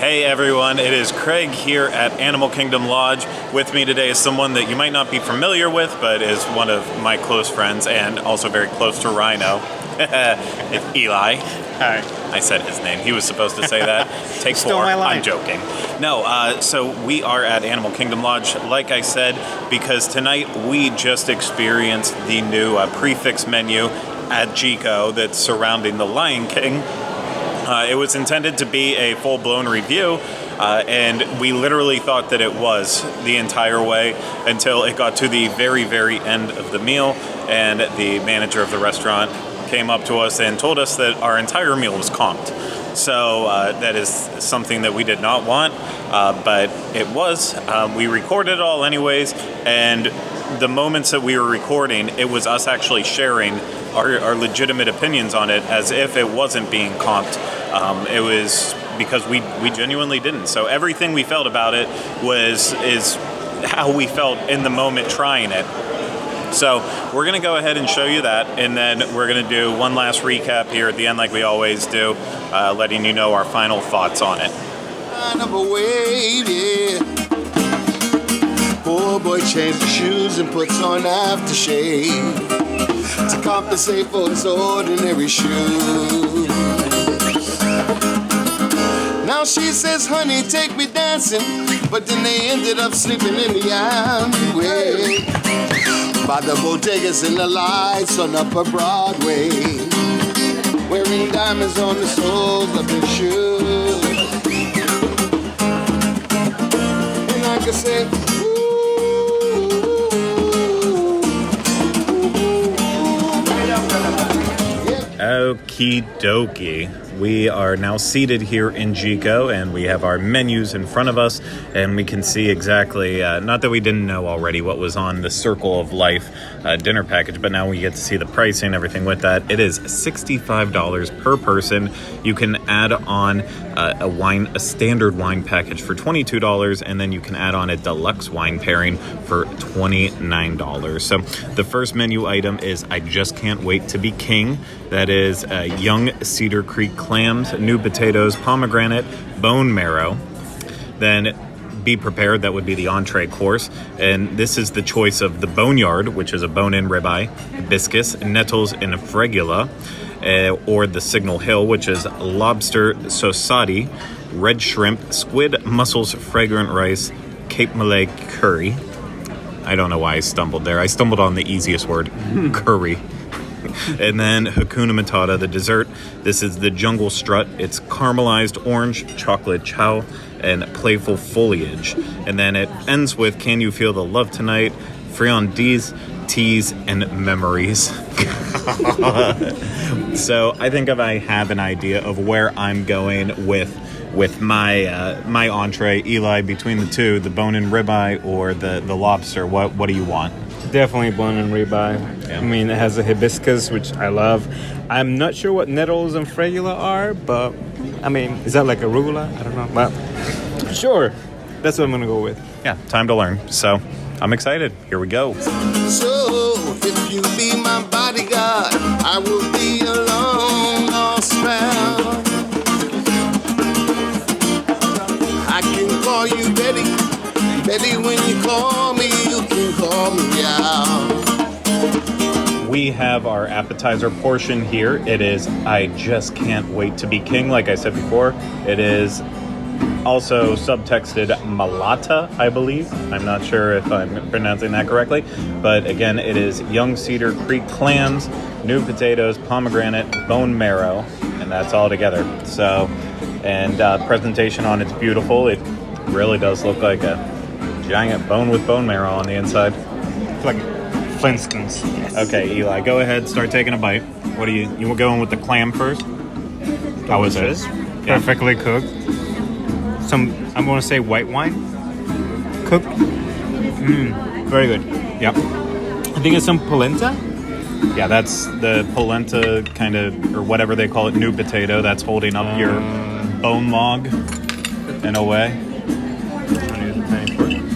Hey everyone, it is Craig here at Animal Kingdom Lodge. With me today is someone that you might not be familiar with, but is one of my close friends and also very close to Rhino. It's Eli. Hi. I said his name. He was supposed to say that. Take Stole 4. my line. I'm joking. No, so we are at Animal Kingdom Lodge, like I said, because tonight we just experienced the new prefix menu at Jiko that's surrounding the Lion King. It was intended to be a full-blown review, and we literally thought that it was the entire way until it got to the very, very end of the meal, and the manager of the restaurant came up to us and told us that our entire meal was comped. So that is something that we did not want, but it was. We recorded it all anyways, and the moments that we were recording, it was us actually sharing our legitimate opinions on it as if it wasn't being comped. It was because we genuinely didn't. So everything we felt about it is how we felt in the moment trying it. So we're going to go ahead and show you that, and then we're going to do one last recap here at the end like we always do, letting you know our final thoughts on it. Poor boy changes shoes and puts on aftershave to compensate for his ordinary shoes. Now she says, honey, take me dancing, but then they ended up sleeping in the alleyway by the bodegas and the lights on Upper Broadway, wearing diamonds on the soles of their shoes. And I can say, Okie dokie. We are now seated here in Jiko, and we have our menus in front of us, and we can see exactly, not that we didn't know already what was on the Circle of Life dinner package, but now we get to see the pricing and everything with that. It is $65 per person. You can add on a standard wine package for $22, and then you can add on a deluxe wine pairing for $29. So the first menu item is I Just Can't Wait to Be King. That is young Cedar Creek clams, new potatoes, pomegranate, bone marrow. Then Be Prepared, that would be the entree course. And this is the choice of the Boneyard, which is a bone-in ribeye, hibiscus, nettles in fregula, or the Signal Hill, which is lobster sosati, red shrimp, squid, mussels, fragrant rice, Cape Malay curry. I don't know why I stumbled there. I stumbled on the easiest word, curry. And then Hakuna Matata, the dessert. This is the Jungle Strut. It's caramelized orange, chocolate chow, and playful foliage. And then it ends with Can You Feel the Love Tonight, friandises, teas, and memories. So I think if I have an idea of where I'm going with my entree, Eli, between the two, the bone-in ribeye or the lobster, what do you want? Definitely bone and ribeye. Yeah. I mean, it has a hibiscus, which I love. I'm not sure what nettles and fregula are, but I mean, is that like arugula? I don't know. But sure, that's what I'm gonna go with. Yeah, time to learn. So I'm excited. Here we go. so if you be my bodyguard, I will be your long lost found. I can call you Betty. Betty, when you call me, you can call me out. We have our appetizer portion here. It is I Just Can't Wait to Be King. Like I said before, it is also subtexted Malata, I believe. I'm not sure if I'm pronouncing that correctly. But again, it is young Cedar Creek clams, new potatoes, pomegranate, bone marrow, and that's all together. So, and presentation on it's beautiful. It really does look like a giant bone with bone marrow on the inside. It's like Flintstones. Yes. Okay, Eli, go ahead, start taking a bite. What do you were going with the clam first? How was it? Yeah. Perfectly cooked. Some, I'm going to say white wine. Cooked. Very good. Yep. I think it's some polenta. Yeah, that's the polenta kind of, or whatever they call it, new potato. That's holding up your bone log in a way.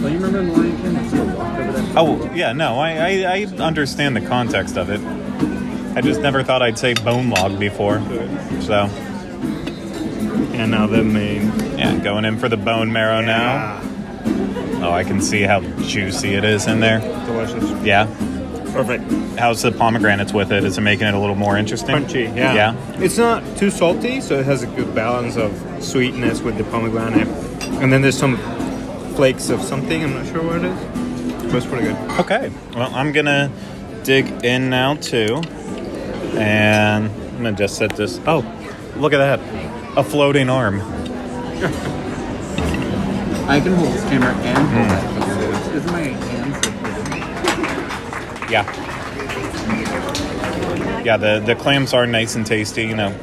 Well, you remember in the Lion King, they still walked over that? Oh, yeah, no, I understand the context of it. I just never thought I'd say bone log before. So, And now the main. Yeah, going in for the bone marrow now. Oh, I can see how juicy it is in there. Delicious. Yeah. Perfect. How's the pomegranates with it? Is it making it a little more interesting? Crunchy, yeah. Yeah. It's not too salty, so it has a good balance of sweetness with the pomegranate. And then there's some flakes of something. I'm not sure what it is. But it's pretty good. Okay. Well, I'm going to dig in now, too. And I'm going to just set this. Oh, look at that. A floating arm. I can hold this camera and hold that. Isn't my hands so pretty? Yeah. Yeah, the clams are nice and tasty, you know,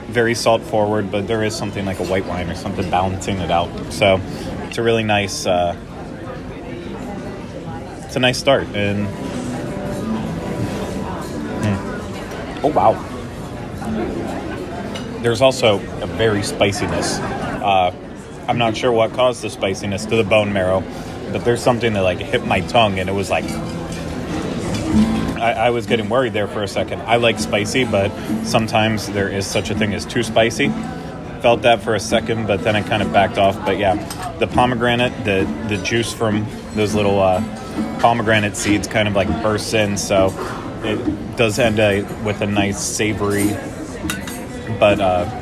very salt forward, but there is something like a white wine or something balancing it out. So it's a really nice, it's a nice start. And oh, wow. There's also a very spiciness. I'm not sure what caused the spiciness to the bone marrow, but there's something that like hit my tongue and it was like, I was getting worried there for a second. I like spicy, but sometimes there is such a thing as too spicy. Felt that for a second, but then I kind of backed off. But yeah, the pomegranate, the juice from those little pomegranate seeds kind of like bursts in, so it does end with a nice savory, but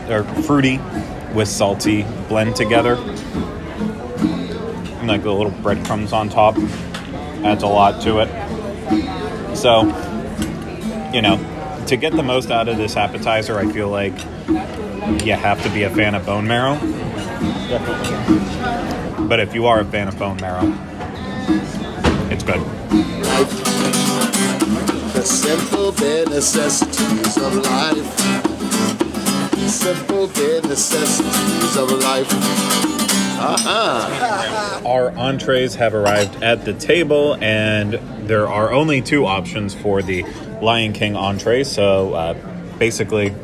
or fruity with salty blend together. And like the little breadcrumbs on top adds a lot to it. So, you know, to get the most out of this appetizer, I feel like you have to be a fan of bone marrow. Definitely. But if you are a fan of bone marrow, it's good. The simple bare necessities of life. Simple bare necessities of life. Our entrees have arrived at the table, and there are only two options for the Lion King entree. So basically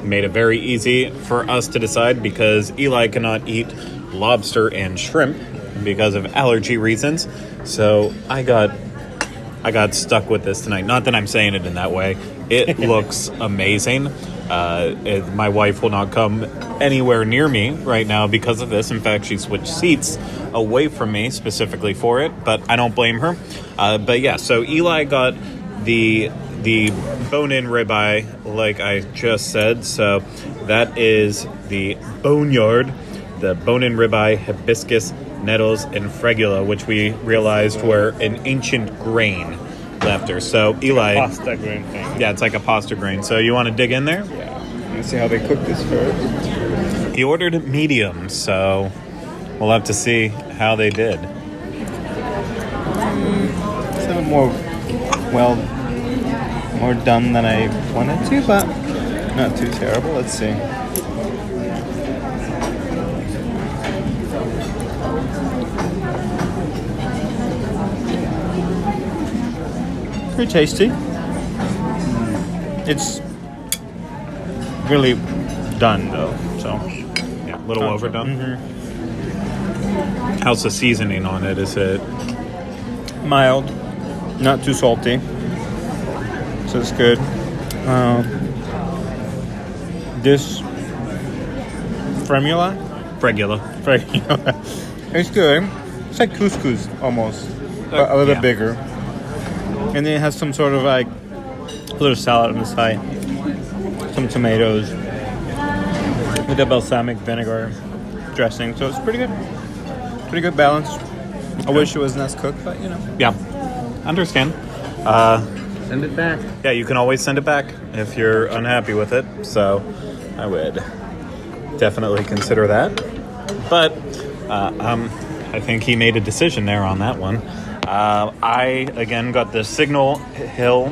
made it very easy for us to decide because Eli cannot eat lobster and shrimp because of allergy reasons. So I got stuck with this tonight. Not that I'm saying it in that way. It looks amazing. My wife will not come anywhere near me right now because of this. In fact, she switched seats away from me specifically for it, but I don't blame her. But yeah, so Eli got the bone-in ribeye, like I just said. So that is the boneyard, the bone-in ribeye, hibiscus, nettles, and fregula, which we realized were an ancient grain left her. So Eli, Pasta grain thing. yeah, it's like a pasta grain. So you want to dig in there? Yeah. Let's see how they cook this first. He ordered it medium, so we'll have to see how they did. It's a little more done than I wanted to, but not too terrible. Let's see. Pretty tasty. It's really done though, so Yeah, a little overdone. Mm-hmm. How's the seasoning on it? Is it Mild, not too salty, so it's good. This fregula, it's good. It's like couscous almost, but a little yeah. bit bigger. And then it has some sort of like a little salad on the side, some tomatoes with a balsamic vinegar dressing. So it's pretty good. Pretty good balance. I wish it wasn't as cooked, but you know. Yeah, understand. Send it back. Yeah, you can always send it back if you're unhappy with it. So I would definitely consider that. But I think he made a decision there on that one. I, again, got the Signal Hill.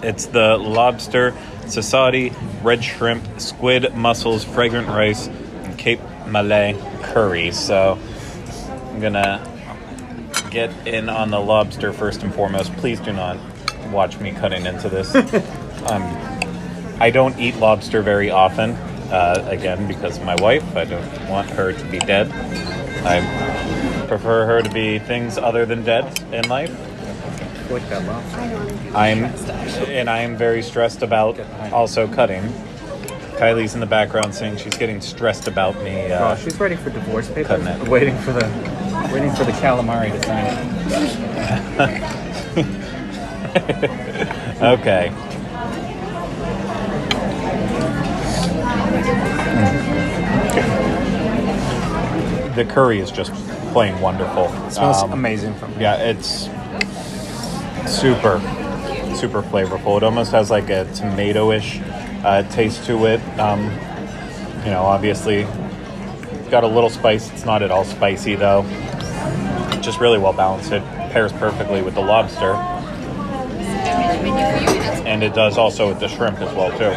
It's the lobster, sasadi, red shrimp, squid, mussels, fragrant rice, and Cape Malay curry. So I'm going to get in on the lobster first and foremost. Please do not watch me cutting into this. I don't eat lobster very often, again, because of my wife. I don't want her to be dead. I prefer her to be things other than dead in life. Like that lobster. I am very stressed about also cutting. Kylie's in the background saying she's getting stressed about me. Oh, she's waiting for divorce papers. Cutting it. Waiting for the calamari to sign it. Okay. The curry is just plain wonderful. It smells amazing from here. Yeah, it's super flavorful. It almost has like a tomato-ish taste to it. Obviously, it's got a little spice. It's not at all spicy though. Just really well balanced. It pairs perfectly with the lobster. And it does also with the shrimp as well too.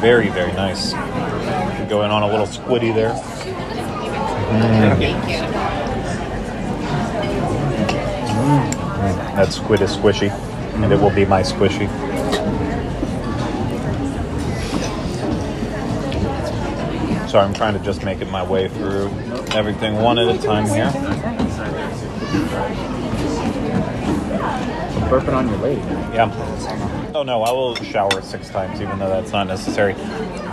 Very, very nice. Going on a little squiddy there. That squid is squishy, and it will be my squishy. Sorry, I'm trying to just make it my way through everything one at a time here. Burping on your lady. Yeah. Oh no, I will shower 6 times, even though that's not necessary.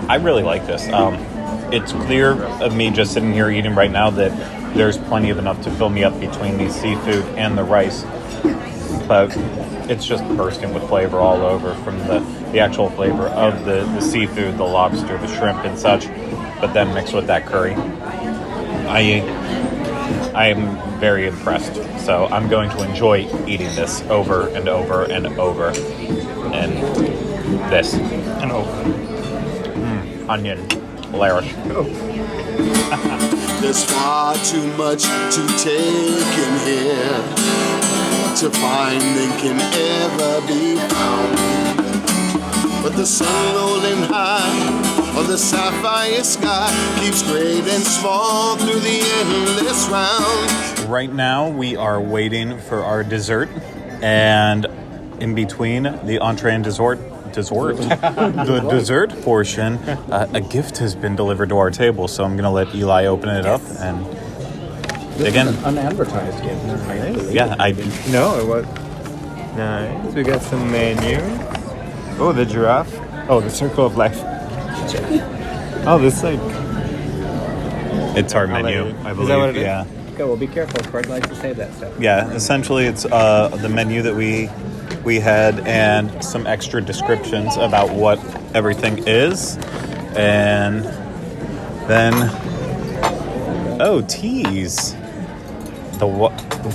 I really like this. It's clear of me just sitting here eating right now that there's plenty of enough to fill me up between the seafood and the rice. But it's just bursting with flavor all over from the actual flavor of the seafood, the lobster, the shrimp and such, but then mixed with that curry. I am very impressed. So I'm going to enjoy eating this over and over and over. And this. And over. Onion. Hilarious. There's far too much to take in here to find and can ever be found. But the sun rolling high on the sapphire sky keeps great and small through the endless round. Right now we are waiting for our dessert, and in between the entree and dessert portion, a gift has been delivered to our table. So I'm going to let Eli open it up and dig in. Unadvertised gift. Yeah, No, it was nice. We got some menus. Oh, the giraffe. Oh, the circle of life. Oh, this like. It's our menu, I believe. Is that what it is? Yeah. Okay, well, be careful. Craig likes to save that stuff. Yeah, essentially it's the menu that we had and some extra descriptions about what everything is. And then, teas. The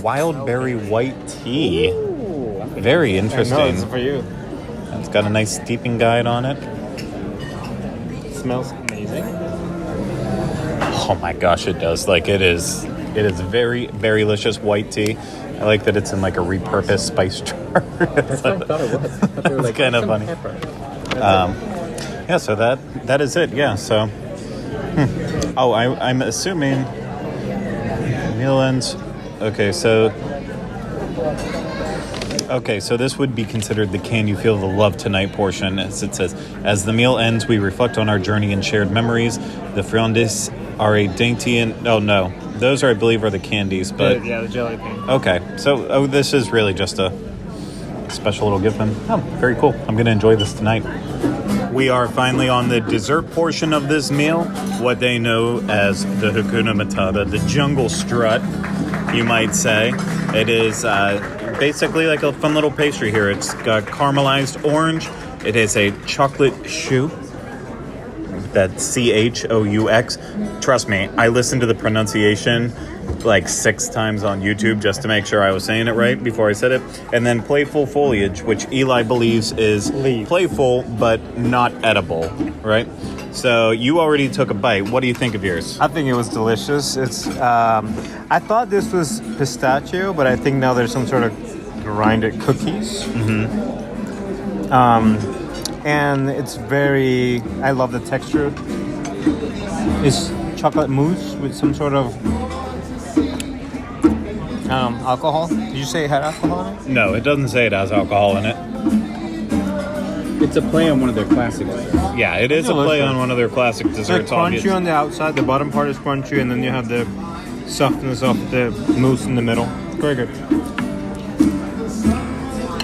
wild berry white tea. Ooh, Very interesting. No, it's for you. It's got a nice steeping guide on it. It smells amazing. Oh my gosh, it does. Like it is very, very delicious white tea. I like that it's in like a repurposed spice jar. That's what I thought it was. I thought they were It's kind of funny. Yeah, so that is it. Yeah, so. I'm assuming meal ends. Okay, so this would be considered the Can You Feel the Love Tonight portion, as it says. As the meal ends, we reflect on our journey and shared memories. The friandises are a dainty and... Oh, no. Those, I believe, are the candies, but... The jelly bean. Okay, so this is really just a special little gift. Very cool. I'm going to enjoy this tonight. We are finally on the dessert portion of this meal, what they know as the Hakuna Matata, the jungle strut, you might say. It is basically like a fun little pastry here. It's got caramelized orange. It is a chocolate choux. That's CHOUX. Trust me, I listened to the pronunciation like 6 times on YouTube just to make sure I was saying it right before I said it. And then playful foliage, which Eli believes is playful but not edible, right? So you already took a bite. What do you think of yours? I think it was delicious. It's I thought this was pistachio, but I think now there's some sort of grinded cookies. And it's very... I love the texture. It's chocolate mousse with some sort of alcohol. Did you say it had alcohol in it? No, it doesn't say it has alcohol in it. It's a play on one of their classics. Yeah, it is a play on one of their classic It's desserts. like crunchy obviously. on the outside, the bottom part is crunchy, and then you have the softness of the mousse in the middle. Very good.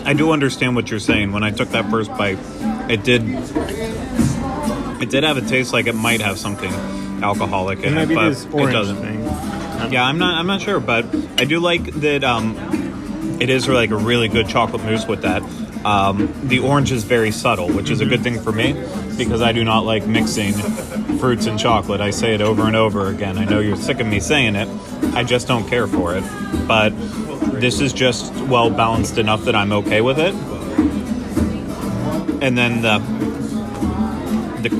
I do understand what you're saying. When I took that first bite, it did It did have a taste like it might have something alcoholic in Maybe it, but this it orange doesn't. thing. Yeah, I'm not sure, but I do like that. It is like a really good chocolate mousse with that. The orange is very subtle, which is a good thing for me because I do not like mixing fruits and chocolate. I say it over and over again. I know you're sick of me saying it. I just don't care for it. But this is just well balanced enough that I'm okay with it. And then the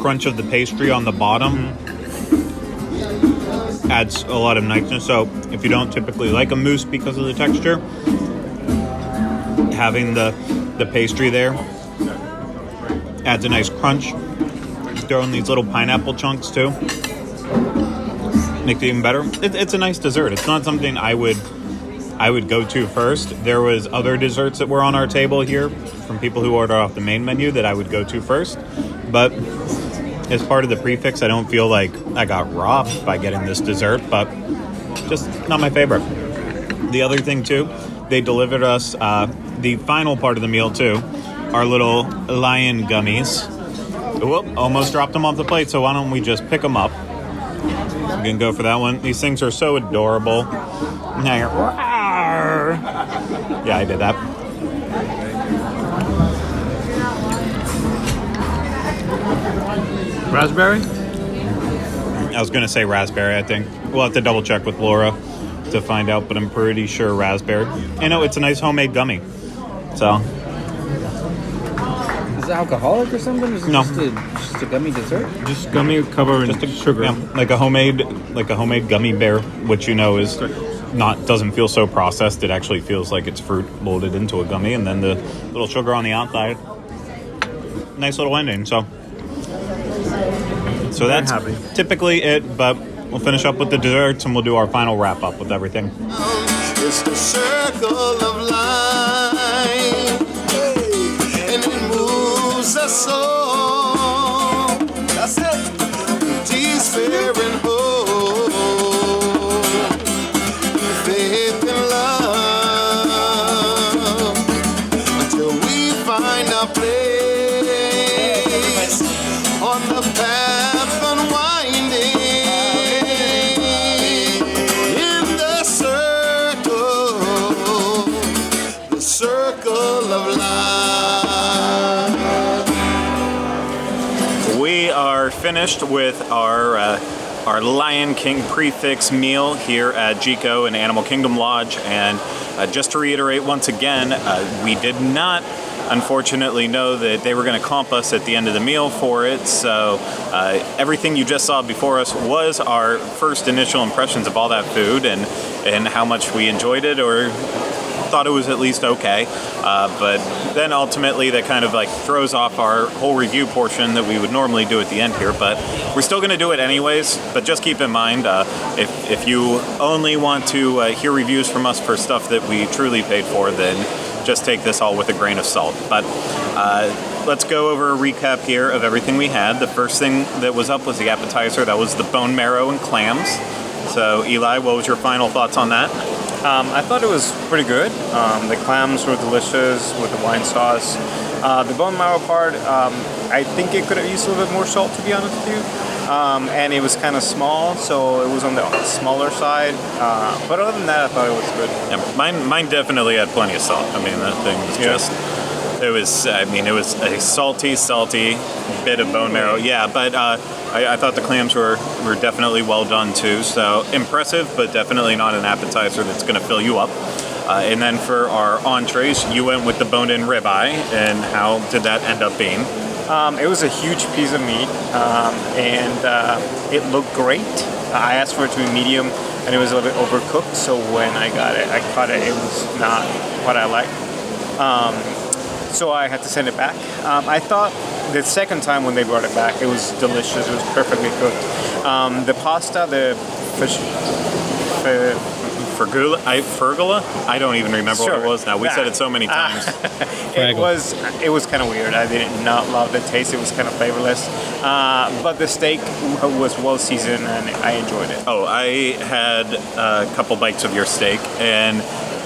crunch of the pastry on the bottom adds a lot of niceness. So if you don't typically like a mousse because of the texture, having the pastry there adds a nice crunch. Throw in these little pineapple chunks too. Makes it even better. It's a nice dessert. It's not something I would go to first. There was other desserts that were on our table here from people who order off the main menu that I would go to first. But as part of the prefix, I don't feel like I got robbed by getting this dessert, but just not my favorite. The other thing too, they delivered us the final part of the meal too, our little lion gummies. Whoop, almost dropped them off the plate, so why don't we just pick them up? I'm gonna go for that one. These things are so adorable. Yeah, I did that. Raspberry? I was gonna say raspberry, I think. We'll have to double check with Laura to find out, but I'm pretty sure raspberry. You know, it's a nice homemade gummy. So. Is it alcoholic or something? Or is it No. just a gummy dessert? Just gummy covered in sugar. Yeah, like a homemade gummy bear, which you know is doesn't feel so processed. It actually feels like it's fruit molded into a gummy, and then the little sugar on the outside. Nice little ending. So that's happy. typically it, but we'll finish up with the desserts and we'll do our final wrap up with everything. It's the circle of life, and it moves us all. That's it. Despair and hope, faith and love, until we find our place on the path unwinding. Circle of life. We are finished with our Lion King prefix meal here at Jiko in Animal Kingdom Lodge, and just to reiterate once again, we did not unfortunately know that they were going to comp us at the end of the meal for it, so everything you just saw before us was our first initial impressions of all that food and how much we enjoyed it or thought it was at least okay, but then ultimately that kind of like throws off our whole review portion that we would normally do at the end here, but we're still going to do it anyways. But just keep in mind, if you only want to hear reviews from us for stuff that we truly paid for, then just take this all with a grain of salt. But let's go over a recap here of everything we had. The first thing that was up was the appetizer. That was the bone marrow and clams. So Eli, what was your final thoughts on that? I thought it was pretty good. The clams were delicious with the wine sauce. The bone marrow part, I think it could have used a little bit more salt, to be honest with you. And it was kind of small, so it was on the smaller side. But other than that, I thought it was good. Yeah, mine definitely had plenty of salt. I mean, that thing was just... It was a salty bit of bone marrow. Yeah, but I thought the clams were definitely well done too. So impressive, but definitely not an appetizer that's going to fill you up. And then for our entrees, you went with the boned-in ribeye. And how did that end up being? It was a huge piece of meat, and it looked great. I asked for it to be medium, and it was a little bit overcooked. So when I got it, I caught it. It was not what I liked. So I had to send it back. I thought the second time when they brought it back, it was delicious. It was perfectly cooked. The pasta, the fish... Fergula? I don't even remember what it was now. We said it so many times. It was kind of weird. I did not love the taste. It was kind of flavorless. But the steak was well seasoned, and I enjoyed it. Oh, I had a couple bites of your steak, and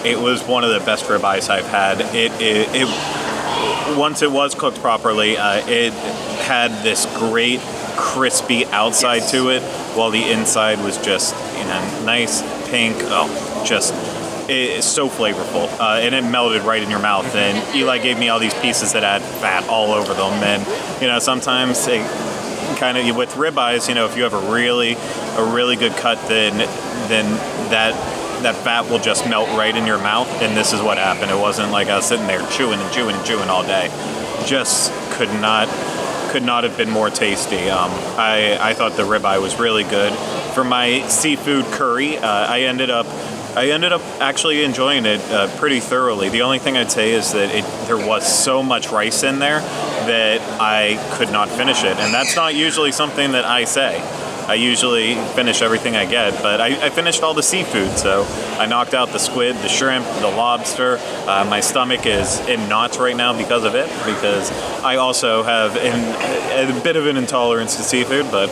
it was one of the best ribeyes I've had. It once it was cooked properly, it had this great crispy outside to it, while the inside was just, nice pink. Oh, just it's so flavorful, and it melted right in your mouth. And Eli gave me all these pieces that had fat all over them, and sometimes it kind of with ribeyes, if you have a really good cut, then that fat will just melt right in your mouth. And this is what happened. It wasn't like I was sitting there chewing all day. Just could not have been more tasty. I thought the ribeye was really good. For my seafood curry, I ended up actually enjoying it pretty thoroughly. The only thing I'd say is that there was so much rice in there that I could not finish it. And that's not usually something that I say. I usually finish everything I get, but I finished all the seafood, so I knocked out the squid, the shrimp, the lobster. My stomach is in knots right now because of it, because I also have a bit of an intolerance to seafood, but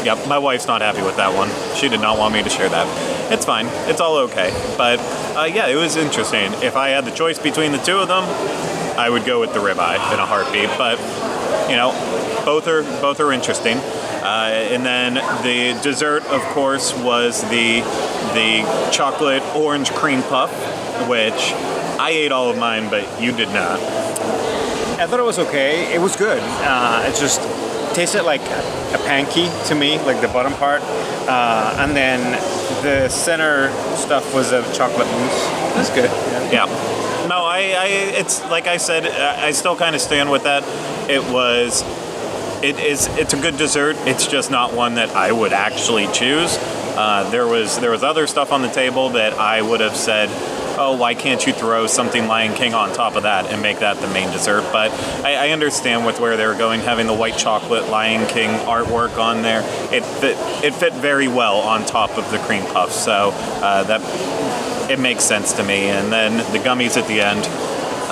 yep, my wife's not happy with that one. She did not want me to share that. It's fine. It's all okay. But yeah, it was interesting. If I had the choice between the two of them, I would go with the ribeye in a heartbeat. But both are interesting. And then the dessert, of course, was the chocolate orange cream puff, which I ate all of mine, but you did not. I thought it was okay. It was good. It just tasted like a pancake to me, like the bottom part. And then the center stuff was a chocolate mousse. That's good. Yeah. No, it's like I said, I still kind of stand with that. It's a good dessert. It's just not one that I would actually choose. There was other stuff on the table that I would have said, oh, why can't you throw something Lion King on top of that and make that the main dessert? But I understand with where they were going, having the white chocolate Lion King artwork on there. It fit very well on top of the cream puff, so it makes sense to me. And then the gummies at the end.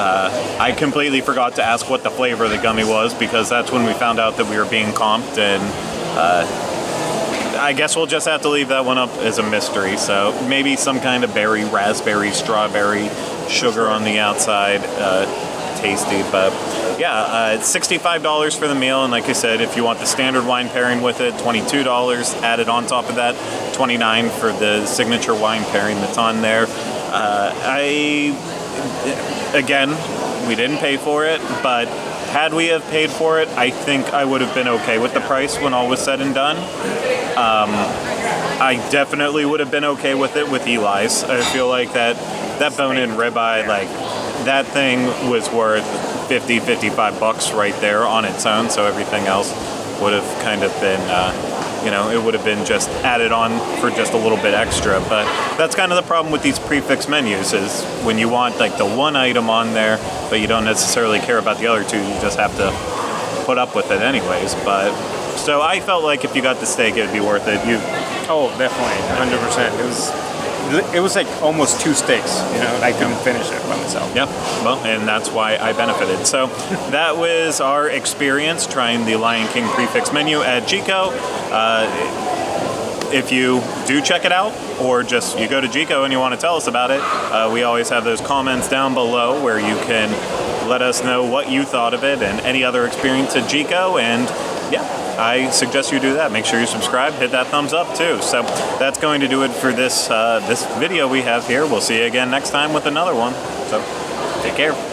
I completely forgot to ask what the flavor of the gummy was, because that's when we found out that we were being comped, and I guess we'll just have to leave that one up as a mystery. So maybe some kind of berry, raspberry, strawberry, sugar on the outside, tasty. But yeah, it's $65 for the meal, and like I said, if you want the standard wine pairing with it, $22 added on top of that, $29 for the signature wine pairing that's on there. Again, we didn't pay for it, but had we have paid for it, I think I would have been okay with the price when all was said and done. I definitely would have been okay with it with Eli's. I feel like that bone-in ribeye, like that thing was worth $55 right there on its own. So everything else would have kind of been, it would have been just added on for just a little bit extra. But that's kind of the problem with these prefix menus, is when you want like the one item on there, but you don't necessarily care about the other two, you just have to put up with it anyways. But so I felt like if you got the steak, it would be worth it. Oh, definitely, 100%. It was like almost 2 steaks. I couldn't finish it by myself. Yep. Well, and that's why I benefited. So that was our experience trying the Lion King prefix menu at Jiko. If you do check it out, or just you go to Jiko and you want to tell us about it, we always have those comments down below where you can let us know what you thought of it and any other experience at Jiko. And yeah, I suggest you do that. Make sure you subscribe, hit that thumbs up too. So that's going to do it for this video we have here. We'll see you again next time with another one. So take care.